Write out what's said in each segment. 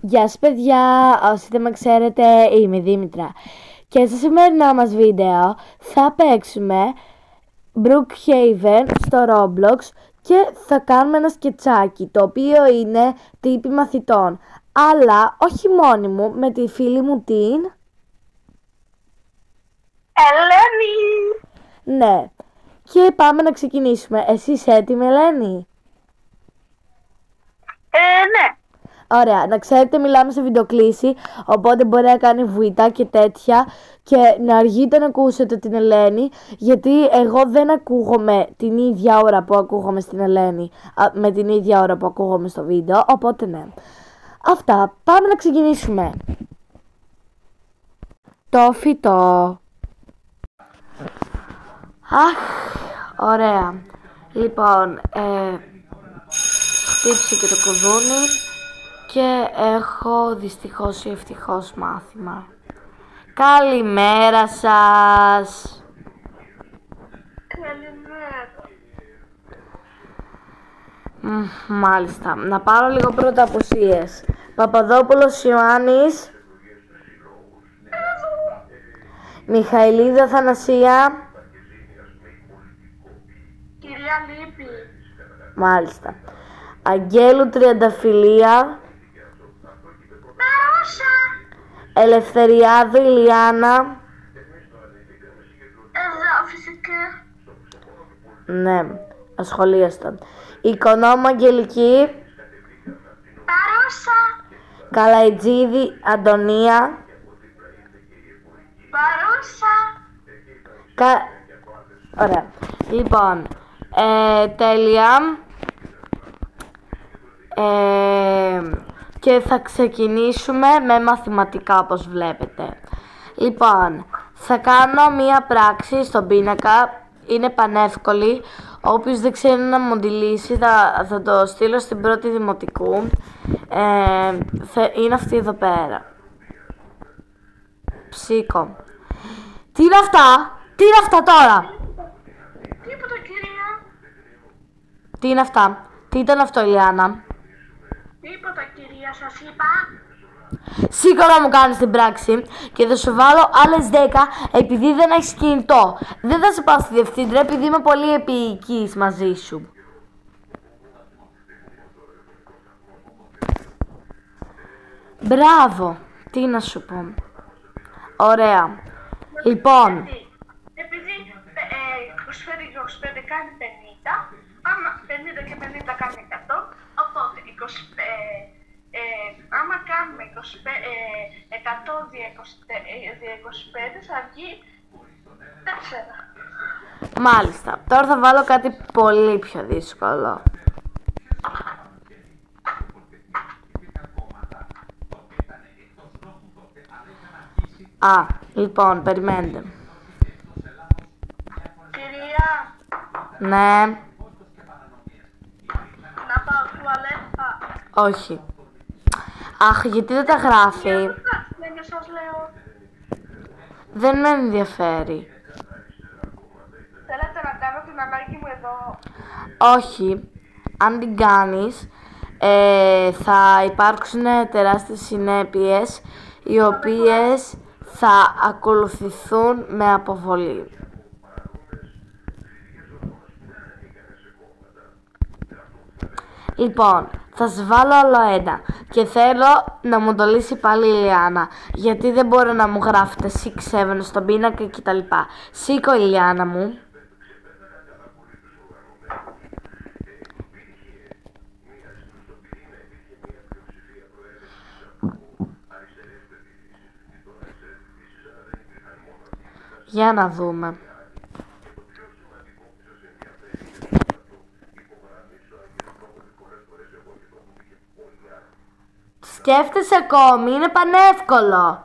Γεια σας παιδιά, όσοι δεν με ξέρετε είμαι η Δήμητρα και στο σημερινό μας βίντεο θα παίξουμε Brookhaven στο Roblox και θα κάνουμε ένα σκετσάκι το οποίο είναι τύπη μαθητών, αλλά όχι μόνη μου, με τη φίλη μου την Ελένη. Ναι, και πάμε να ξεκινήσουμε. Εσύ είσαι έτοιμη, Ελένη? Ναι. Ωραία, να ξέρετε μιλάμε σε βιντεοκλήση, οπότε μπορεί να κάνει βουητά και τέτοια και να αργείτε να ακούσετε την Ελένη, γιατί εγώ δεν ακούγομαι την ίδια ώρα που ακούγομαι στην Ελένη με την ίδια ώρα που ακούγομαι στο βίντεο, οπότε ναι. Αυτά, πάμε να ξεκινήσουμε. Το φυτό. Αχ, ωραία. Λοιπόν, χτύψε και το κουδούνι. Και έχω δυστυχώς ή ευτυχώς μάθημα. Καλημέρα σας. Καλημέρα. Μάλιστα. Να πάρω λίγο πρώτα αποσίες. Παπαδόπουλος Ιωάννης. Μιχαηλίδα Θανασία. Κυρία Λύπη. Μάλιστα. Αγγέλου Τριανταφυλλία. Μαρώσα. Ελευθεριάδου Ηλιάνα. Εδώ φυσικά. Ναι, ασχολίαστον. Οικονόμου Αγγελική. Παρούσα. Καλαϊτζίδη Αντωνία. Παρούσα. Ωραία. Λοιπόν, τέλεια. Και θα ξεκινήσουμε με μαθηματικά, όπως βλέπετε. Λοιπόν, θα κάνω μία πράξη στον πίνακα. Είναι πανεύκολη. Όποιος δεν ξέρει να μοντιλήσει θα το στείλω στην πρώτη δημοτικού. Είναι αυτή εδώ πέρα. Ψήκο. Τι είναι αυτά? Τι είναι αυτά τώρα? Τίποτα, κυρία. Τι είναι αυτά? Τι ήταν αυτό, Ηλιάνα? Τίποτα, κυρία, σας είπα. Σίγουρα μου κάνεις την πράξη και θα σου βάλω άλλες 10 επειδή δεν έχεις κινητό. Δεν θα σε πάω στη διευθύντρια επειδή είμαι πολύ επίοικης μαζί σου. Μπράβο. Τι να σου πω. Ωραία. Λοιπόν. Επειδή 25 κάνει 50, άμα 50 και 50 κάνει 100, οπότε 25, άμα κάνουμε 100 δια 25 θα βγει 4. Μάλιστα. Τώρα θα βάλω κάτι πολύ πιο δύσκολο. Λοιπόν, περιμένετε. Κυρία, Ναι. να πάω τουαλέτα. Όχι. Αχ, γιατί δεν τα γράφει? Δεν σας λέω. Δεν με ενδιαφέρει. Θέλετε να κάνω την ανάγκη μου εδώ? Όχι. Αν την κάνεις, θα υπάρξουν τεράστιες συνέπειες, οι οποίες θα ακολουθηθούν με αποβολή. Λοιπόν, θα σας βάλω άλλο ένα και θέλω να μου το λύσει πάλι η Ηλιάνα, γιατί δεν μπορώ να μου γράφετε 6-7 στον πίνακα κτλ. Σήκω, Ηλιάνα μου. Για να δούμε. Σκέφτεσαι ακόμη, είναι πανεύκολο.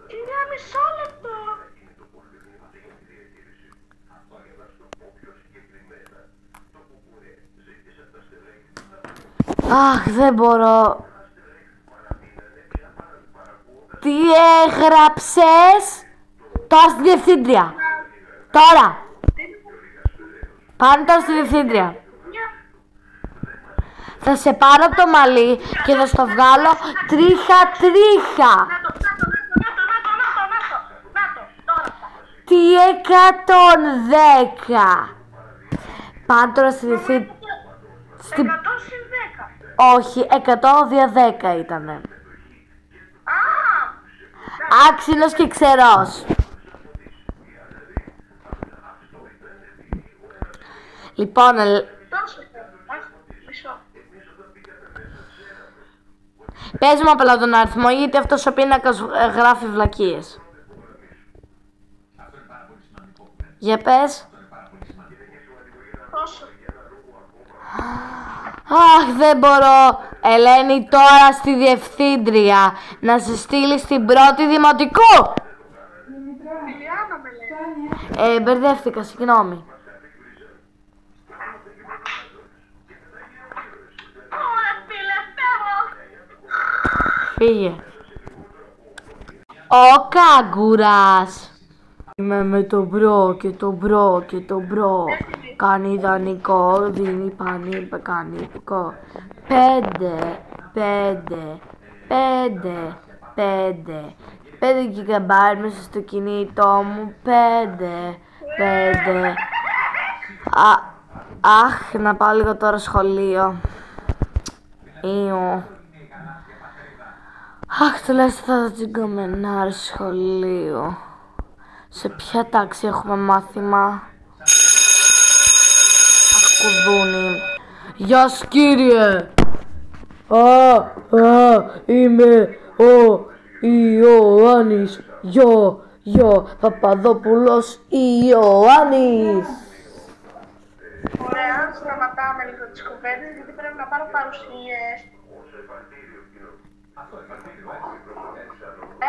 Κυρία, μισό λεπτό. Αχ, δεν μπορώ. Τι έγραψες? Τώρα στη διευθύντρια. Τώρα. Πάνε τώρα στη διευθύντρια. Θα σε πάρω από το μαλλί και θα στο βγάλω τρίχα. Τι 110. Πάμε τώρα στη 100 συν 10. Όχι, 100 δια 10 ήτανε. Άξινος και ξερός. Λοιπόν, πες μου απλά τον αριθμό, γιατί αυτός ο πίνακας γράφει βλακίες. Για πες. Πόσο? Αχ, δεν μπορώ. Ελένη, τώρα στη διευθύντρια να σε στείλει στην πρώτη δημοτικού. Λιάννα με λέει. Μπερδεύτηκα, συγγνώμη. Φύγε. Ο Κάγκουρας. Είμαι με το μπρο και το μπρο και το μπρο. Κάνει ιδανικό, δίνει πανικό. 5 γιγαμπάιτ μέσα στο κινητό μου. 5. Αχ, να πάω λίγο τώρα σχολείο. Αχ, τουλάχιστον θα τσιγκομενάρει σχολείο. Σε ποια τάξη έχουμε μάθημα? Αχ, κουδούνι. Γεια σας, κύριε. Είμαι ο Ιωάννης. Παπαδόπουλος Ιωάννης. Ωραία, σταματάμε λίγο τις κουβέντες γιατί πρέπει να πάρω παρουσίες.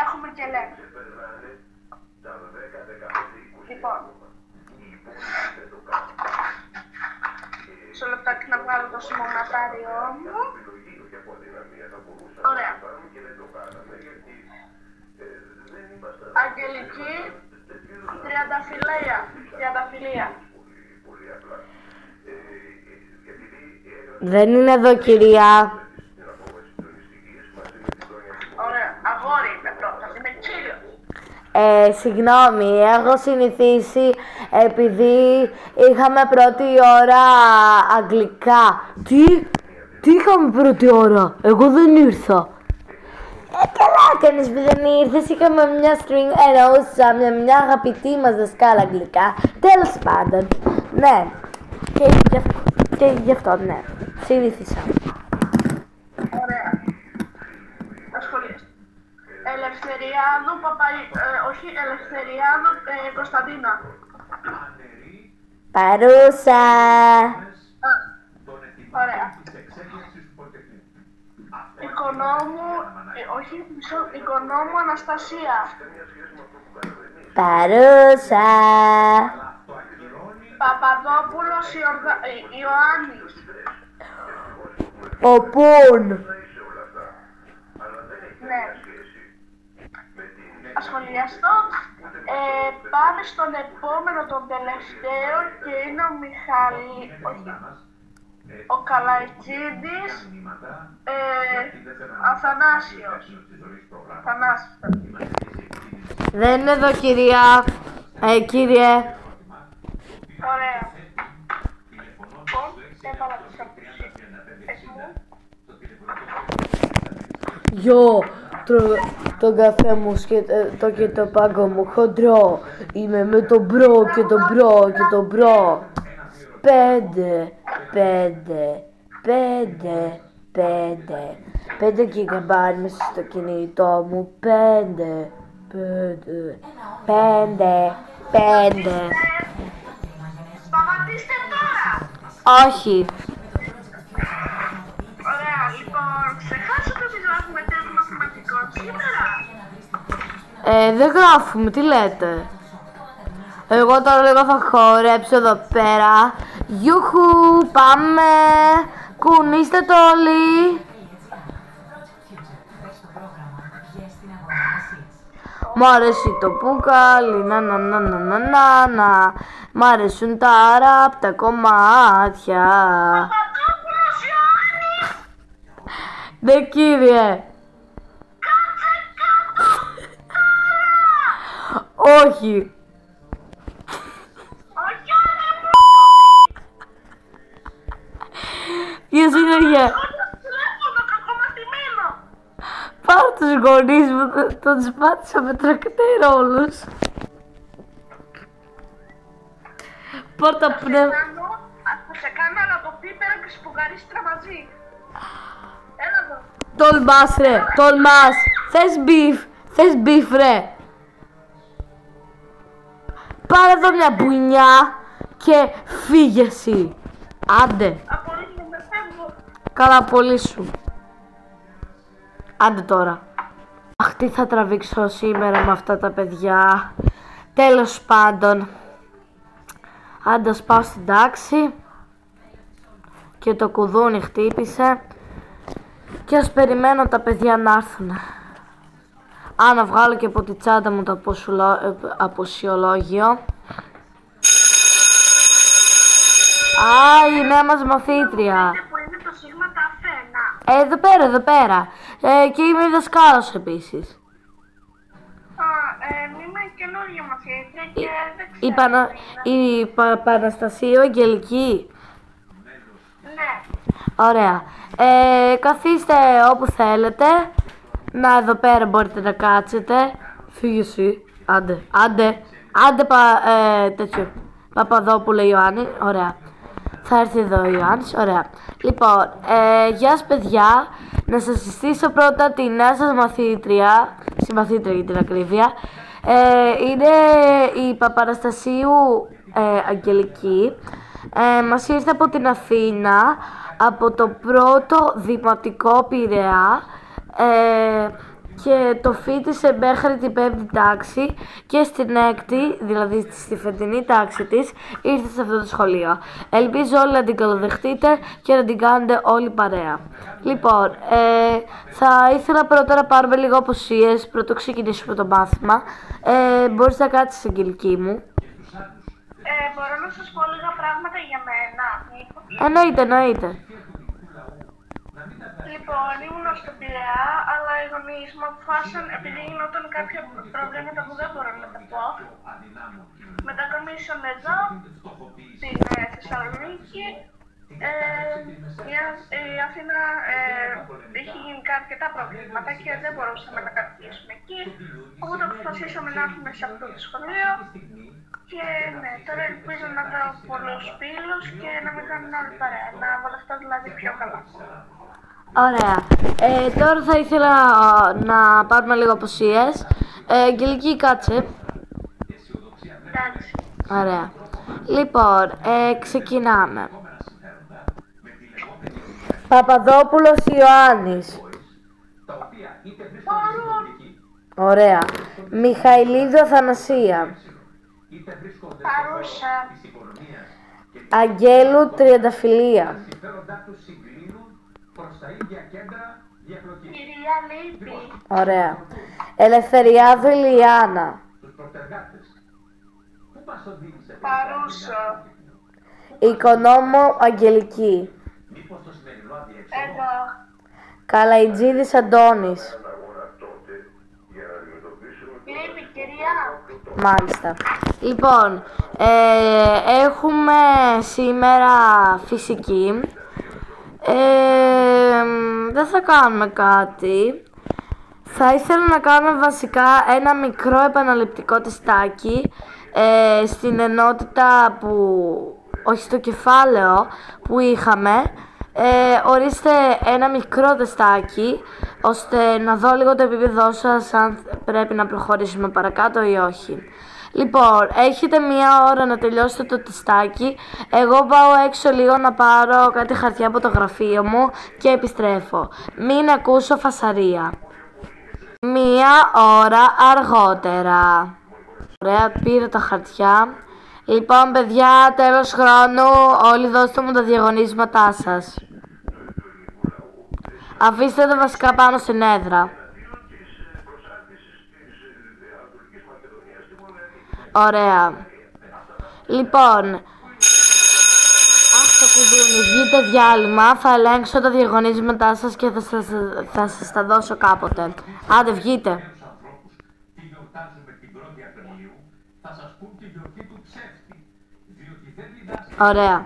Έχουμε και λέμε. Λοιπόν, σε λεπτάκι να βγάλω το σημειωματάριό μου. Ωραία. Αγγελική, τριανταφυλλία. Δεν είναι εδώ, κυρία. Ωραία, αγόρι είμαι πρώτα, είμαι κύριος. Συγγνώμη, έχω συνηθίσει επειδή είχαμε πρώτη ώρα αγγλικά. Τι είχαμε πρώτη ώρα? Εγώ δεν ήρθα. Καλά έκανες που δεν ήρθες, είχαμε μια string, εννοούσα μια αγαπητή μας δασκάλα αγγλικά. Τέλος πάντων, ναι. Και γι' αυτό, ναι. Συνήθισα. Ωραία. Ασχολείστε. Ελευθεριάδου Ελευθεριάδου Κωνσταντίνα. Παρούσα. Ωραία. Οικονόμου Αναστασία. Παρούσα. Παπαδόπουλος Ιωάννης. Οπούν. Ναι. Ασχολιαστώ. Πάμε στον επόμενο, τον τελευταίο, και είναι ο ο Καλαϊτζίδης Αθανάσιος. Δεν είναι εδώ, κυρία. Κύριε. Ωραία. Λοιπόν, έβαλα τις απουσίες μου. Γιο, τον καφέ μου και το πάγκο μου χοντρό. Είμαι με τον μπρο και τον μπρο και τον μπρο. 5 γιγαμπάιτ μέσα στο κινητό μου. 5. Σταματήστε τώρα! Όχι. Ωραία, λοιπόν, ξεχάσατε ότι γράφουμε τεστ μαθηματικών σήμερα. Δεν γράφουμε, τι λέτε? Εγώ τώρα λίγο θα χορέψω εδώ πέρα. Γιούχου, πάμε. Κουνήστε το όλοι. Μ' αρέσει το πουκάλι, να. Μ' αρέσουν τα ραπ τα κομμάτια. Παπαδόπουλος Ιωάννης! Ναι, κύριε. Όχι. Ποιος είναι για... Πάρω τους γονείς μου, τον σπάτησα με τρακτέρ όλους. Πόρτα πνεύμα. Θα σε κάνω αλατοπίπερο και σπουγαρίστρα μαζί. Έλα εδώ. Τολμάς ρε, τολμάς. Θες μπιφ ρε. Πάρε εδώ μια μπουνιά και φύγε εσύ. Άντε. Απολύτως φεύγω. Καλά, πολύ σου. Άντε τώρα. Αχ, τι θα τραβήξω σήμερα με αυτά τα παιδιά. Τέλος πάντων. Άντε, ας πάω στην τάξη. Και το κουδούνι χτύπησε. Και ας περιμένω τα παιδιά να έρθουν. Να βγάλω και από τη τσάντα μου το αποσιολόγιο. Η νέα μας μαθήτρια. Που είναι το σίγμα τα αφένα. Εδώ πέρα. Και είμαι η δασκάλος επίσης. Είμαι καινούργια μαθήτρια και δεν ξέρω. Η Παναστασίου Αγγελική. Ναι. Ωραία. Καθίστε όπου θέλετε. Να, εδώ πέρα μπορείτε να κάτσετε. Φύγε εσύ. Άντε τέτοιο. Παπαδόπουλο Ιωάννη. Ωραία. Θα έρθει εδώ ο Ιωάννης. Ωραία. Λοιπόν, γεια σας παιδιά. Να σας συστήσω πρώτα τη νέα σας μαθήτρια. Συμμαθήτρια για την ακρίβεια. Είναι η Παπαναστασίου Αγγελική. Μας ήρθε από την Αθήνα, από το πρώτο δημοτικό Πειραιά, και το φοιτησε μέχρι την 5η τάξη και στην 6η, δηλαδή στη φετινή τάξη της, ήρθε σε αυτό το σχολείο. Ελπίζω όλοι να την καλοδεχτείτε και να την κάνετε όλοι παρέα. Λοιπόν, θα ήθελα πρώτα να πάρουμε λίγο αποσίες, πρωτού ξεκινήσουμε το μάθημα. Μπορείς να κάτσεις, Αγγελική μου. Μπορώ να σας πω λίγα πράγματα για μένα. Εννοείται. Λοιπόν, ήμουν στο Πειραιά, αλλά οι γονείς μου αποφάσισαν, επειδή γινόταν κάποια προβλήματα που δεν μπορώ να τα πω, μετακομίσαν εδώ, στην Θεσσαλονίκη. Η Αθήνα είχε γίνει αρκετά προβλήματα και δεν μπορούσαμε να κατοικήσουμε εκεί. Οπότε αποφασίσαμε να έρθουμε σε αυτό το σχολείο. Και ναι, τώρα ελπίζω να βρω πολλούς φίλους και να μην κάνουν όλοι παρέα, να βολευτώ δηλαδή πιο καλά. Ωραία. Τώρα θα ήθελα να πάρουμε λίγο αποσίες. Αγγελική, κάτσε. Εντάξει. Ωραία. Λοιπόν, ξεκινάμε. Παπαδόπουλος Ιωάννης. Ωραία. Μιχαηλίδου Αθανασία. Παρούσα. Αγγέλου Τριανταφυλλία. Κυρία Λύπη. Ωραία. Ελευθεριάδου Ηλιάνα. Παρούσα. Οικονόμου Αγγελική. Εδώ. Καλαϊτζίδης Αντώνης. Λύπη, κυρία. Μάλιστα. Λοιπόν, έχουμε σήμερα φυσική. Δεν θα κάνουμε κάτι. Θα ήθελα να κάνουμε βασικά ένα μικρό επαναληπτικό τεστάκι στην ενότητα όχι στο κεφάλαιο που είχαμε. Ορίστε ένα μικρό τεστάκι ώστε να δω λίγο το επίπεδό σας, αν πρέπει να προχωρήσουμε παρακάτω ή όχι. Λοιπόν, έχετε μία ώρα να τελειώσετε το τεστάκι. Εγώ πάω έξω λίγο να πάρω κάτι χαρτιά από το γραφείο μου και επιστρέφω. Μην ακούσω φασαρία. Μία ώρα αργότερα. Ωραία, πήρα τα χαρτιά. Λοιπόν, παιδιά, τέλος χρόνου, όλοι δώστε μου τα διαγωνίσματά σας. Αφήστε τα βασικά πάνω στην έδρα. Ωραία. Λοιπόν, αχ, το κουδούνι Βγείτε διάλειμμα, θα ελέγξω τα διαγωνίσματά σας και θα σας τα δώσω κάποτε. Άντε, βγείτε. Ωραία.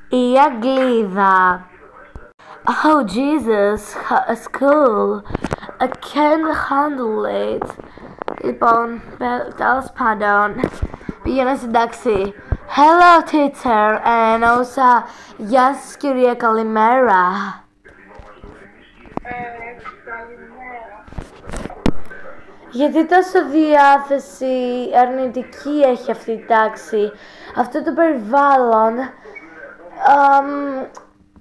Η Αγγλίδα. Oh Jesus, school. I can't handle it. Λοιπόν, τέλος πάντων, πήγαινα στην τάξη. Hello teacher, εννοούσα γεια σας κυρία, καλημέρα. Καλημέρα. Γιατί τόσο διάθεση αρνητική έχει αυτή η τάξη, αυτό το περιβάλλον.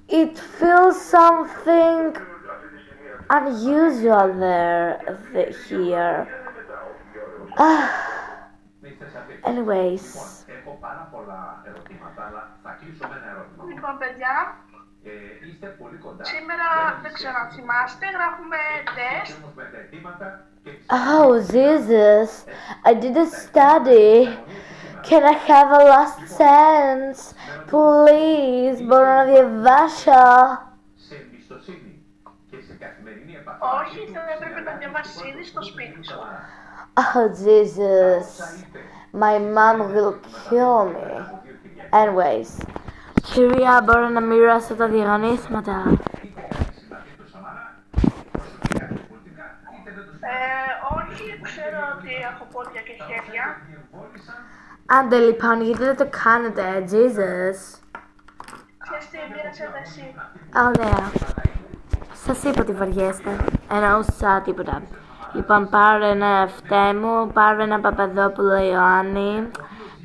It feels something unusual here. Anyways. Έχω πάρα πολλά ερωτήματα, αλλά θα κλείσω με ένα ερώτημα. Λοιπόν, παιδιά, Είστε πολύ κοντά. σήμερα δεν ξέρω αν θυμάστε, γράφουμε τεστ. Όμως με τα αιτήματα και Oh Jesus, I didn't study. Can I have a last chance? Please, μπορώ να διαβάσω. σε εμπιστοσύνη και σε καθημερινή επαφή. Όχι, θα έπρεπε να διαβάσεις ήδη στο σπίτι σου. Oh Jesus, my mom will kill me. Anyways, κυρία, μπορώ να μοιράσω τα διαγωνίσματα. Όχι, ξέρω ότι έχω πόδια και χέρια. Άντε λοιπόν, γιατί δεν το κάνετε, Jesus. Ξέρεις τι, μοίρασέ τα εσύ. Ωραία. Σας είπα ότι βαριέστε. Εννοούσα τίποτα. Λοιπόν, πάρε ένα Φτέμου, πάρε ένα Παπαδόπουλο Ιωάννη,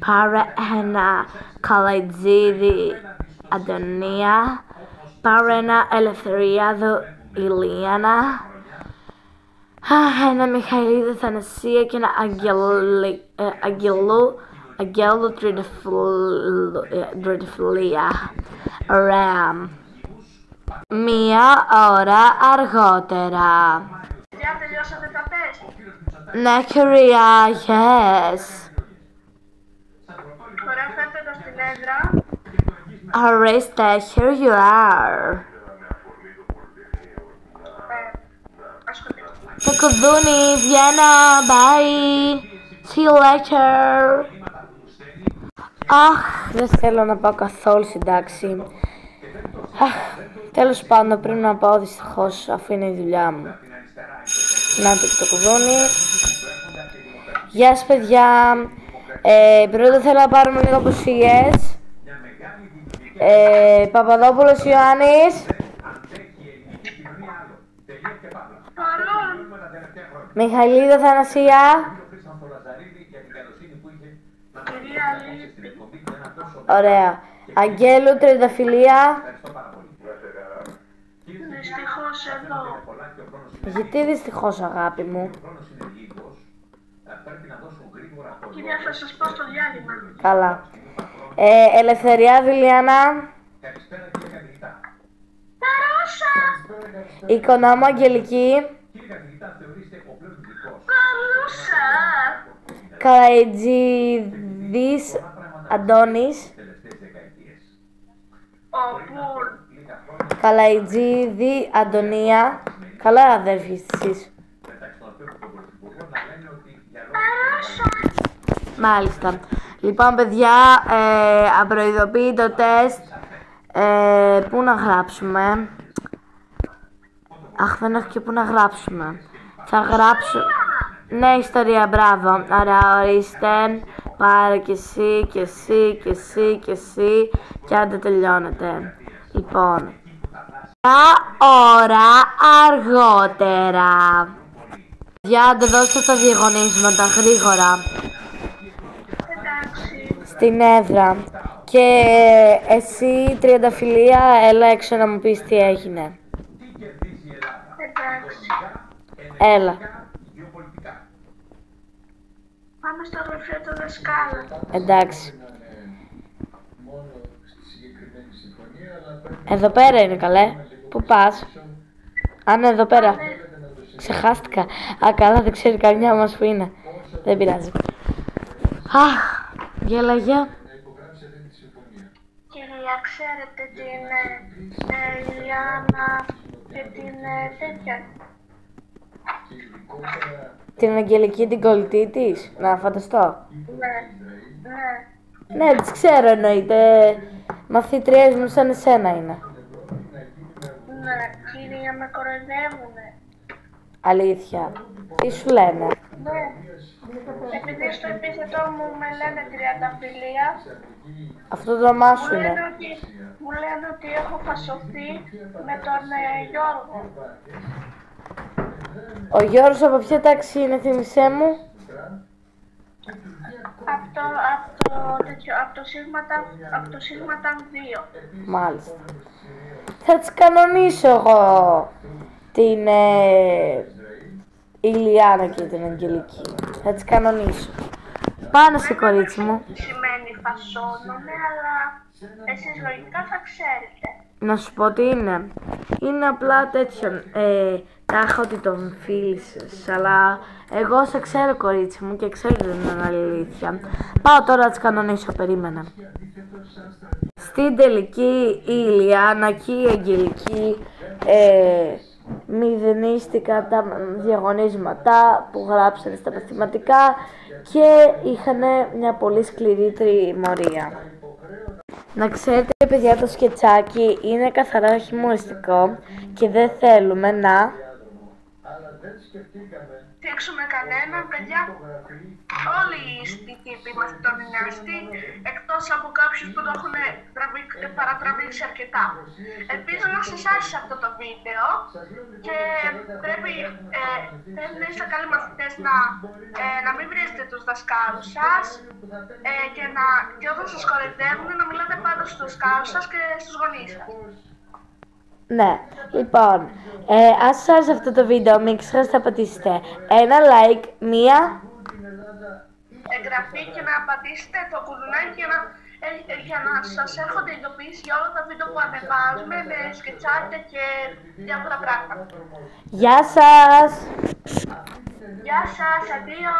πάρε ένα Καλαϊτζίδη Αντωνία, πάρε ένα Ελευθεριάδο Ηλίανα, ένα Μιχαηλίδη Θανασία και ένα Αγγέλου Τριανταφυλλία. Ωραία. Μία ώρα αργότερα. Για τελειώσατε τα τεστ. Ναι, κυρία, yes. Ωραία, φέρτε το στην έδρα. Ορίστε, here you are. Ασχοληθείτε. Το κουδούνι, βγαίνω, bye. See you later. Αχ, δεν θέλω να πάω καθόλου στην τάξη. Αχ, τέλος πάντων πρέπει να πάω δυστυχώς, αφού είναι η δουλειά μου. Να το κουδούνι. Γεια σας παιδιά. Πρώτα θέλω να πάρουμε λίγο αποσίες. Παπαδόπουλος Ιωάννης. Παρόν. Μιχαηλίδα Θανασία. Κυρία Λύπη. Ωραία. Αγγέλου Τριανταφυλλία. Δυστυχώς εδώ. Γιατί δυστυχώς αγάπη μου. Κυρία, θα σας πω στο διάλειμμα. Καλά. Ελευθερία Δηλιάνα. Παρόσα. Οικονόμου Αγγελική. Παρόσα. Καλαϊτζίδης Αντώνης. Όπου. Καλαϊτζίδη Αντωνία. Καλά αδέρφη εσείς. Παρόσα. Μάλιστα. Λοιπόν παιδιά, απροειδοποιεί το τεστ. Πού να γράψουμε. Αχ, δεν έχω και πού να γράψουμε. Θα γράψω... Ναι, ιστορία, μπράβο. Άρα ορίστε. Πάρε και εσύ, και εσύ, και εσύ, και εσύ. Και άντε τελειώνετε. Λοιπόν. Ώρα αργότερα. Για άντε δώστε τα διαγωνίσματα γρήγορα. Εντάξει. Στην έδρα. Και εσύ Τριανταφυλλία, έλα έξω να μου πεις τι έγινε. Εντάξει. Έλα. Πάμε στο γραφείο του δασκάλου. Εντάξει. Εδώ πέρα είναι καλέ. Πού πας? Α, ναι, εδώ πέρα. Ξεχάστηκα. Α, καλά, δεν ξέρει καμιά μας που είναι. Δεν πειράζει. Αχ, γέλαγε. Κύριε ξέρετε την Ηλιάνα και την τέτοια. Την Αγγελική την κολλητή της, να φανταστώ. Ναι. Ναι, τις ξέρω εννοείται. Μαθήτριές μου σαν εσένα είναι. Ναι, κυρία, με κοροϊδεύουνε. Αλήθεια. Τι σου λένε? Ναι. Επειδή στο επίθετό μου με λένε τριανταφυλλία, Αυτό το όνομά σου είναι. μου λένε ότι έχω φασωθεί με τον Γιώργο. Ο Γιώργος από ποια τάξη είναι, θύμισέ μου? Από το σίγματα 2. Μάλιστα. Θα τις κανονίσω εγώ την Ηλιάνα και την Αγγελική. Θα τις κανονίσω. Πάνε σε κορίτσι μου. Σημαίνει φασώνομαι, αλλά εσείς λογικά θα ξέρετε. Να σου πω τι είναι. Είναι απλά τέτοιο. Τάχα ότι τον φίλησες, αλλά εγώ σε ξέρω κορίτσι μου και ξέρω την αλήθεια. Πάω τώρα να τις κανονίσω, περίμενα. Στην τελική η Ηλιάνα και η Αγγελική μηδενίστηκαν τα διαγωνίσματα που γράψανε στα μαθηματικά και είχαν μια πολύ σκληρή τιμωρία. Να ξέρετε παιδιά, το σκετσάκι είναι καθαρά χιουμοριστικό και δεν θέλουμε να δείξουμε κανέναν, παιδιά. Όλοι οι τύποι μαθητών είναι αστεί, εκτός από κάποιους που το έχουν παρατραβήξει αρκετά. Ελπίζω να σας άρεσε αυτό το βίντεο και πρέπει να είστε καλοί μαθητές να μην βρίζετε τους δασκάλους σας και όταν σας κοροϊδεύουν να μιλάτε πάντα στους δασκάλους σας και στους γονείς σας. Ναι, λοιπόν, αν σας άρεσε αυτό το βίντεο, μην ξεχάσετε να πατήσετε ένα like, μία εγγραφή και να πατήσετε το κουδουνάκι για να σας έρχονται ειδοποιήσεις για όλα τα βίντεο που ανεβάζουμε με σκετσάκια και διάφορα πράγματα. Γεια σας! Γεια σας, αντίο!